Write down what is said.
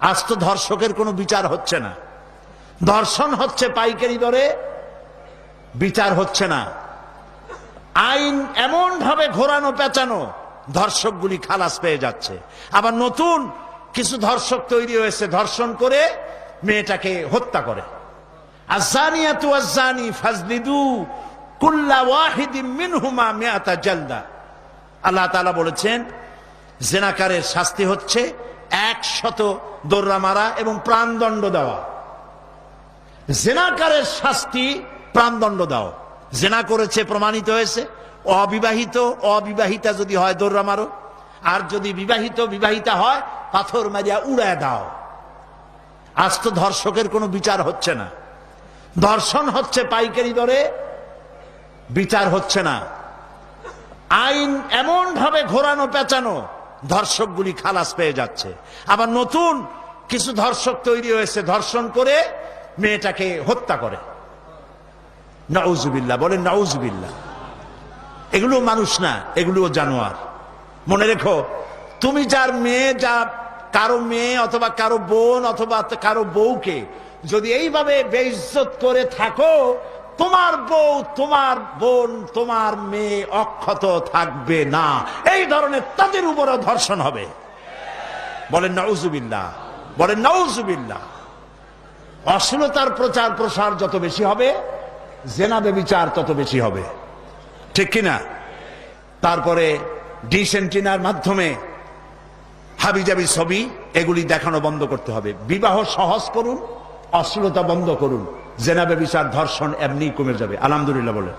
আজ তো ধর্ষকের কোনো বিচার হচ্ছে না, ধর্ষণ হচ্ছে পাইকারি দরে, বিচার হচ্ছে না। আইন এমন ভাবে ঘোরানো পেঁচানো, ধর্ষকগুলি খালাস পেয়ে যাচ্ছে। আবার নতুন কিছু ধর্ষক তৈরি হয়েছে, ধর্ষণ করে মেয়েটাকে হত্যা করে। আযানিয়াতু ওয়াজ্জানি ফাজলিদু কুল্লা ওয়াহিদিন মিনহুমা মিআতা জালদা। আল্লাহ তাআলা বলেছেন জিনাকারের শাস্তি হচ্ছে 100 দোররা মারা এবং প্রাণদণ্ড দেওয়া। জিনাকারের শাস্তি প্রাণদণ্ড দাও। জিনা করেছে প্রমাণিত হয়েছে, অবিবাহিতা যদি হয় দোররা মারো, আর যদি বিবাহিতা হয় পাথর মারিয়া উড়ায় দাও। আজ তো ধর্ষকের কোনো বিচার হচ্ছে না, ধর্ষণ হচ্ছে পাইকারি দরে, বিচার হচ্ছে না। আইন এমন ভাবে ঘোরানো পেঁচানো, ধর্ষকগুলি খালাস পেয়ে যাচ্ছে। আবার নতুন কিছু ধর্ষক তৈরি হয়েছে, ধর্ষণ করে মেয়েটাকে হত্যা করে। নাউজুবিল্লাহ, বলেন নাউজুবিল্লাহ। এগুলো মানুষ না, এগুলো জানোয়ার। মনে রেখো, তুমি যার মেয়ে, যা কারো মেয়ে অথবা কারো বোন অথবা কারো বউকে যদি এইভাবে বেইজ্জত করে থাকো, তোমার বউ, তোমার বোন, তোমার মেয়ে অক্ষত থাকবে না। এই ধরনের তাদের উপরও ধর্ষণ হবে। বলেন নাউজুবিল্লাহ, বলেন নাউজুবিল্লাহ। অশ্লীলতার প্রচার প্রসার যত বেশি হবে, জেনা ব্যভিচার তত বেশি হবে, ঠিক কিনা? তারপরে ডিশ এন্টিনার মাধ্যমে হাবিজাবি ছবি এগুলি দেখানো বন্ধ করতে হবে। বিবাহ সহজ করুন, অশ্লীলতা বন্ধ করুন, জেনা ব্যভিচার ধর্ষণ এমনি কমে যাবে। আলহামদুলিল্লাহ বলে।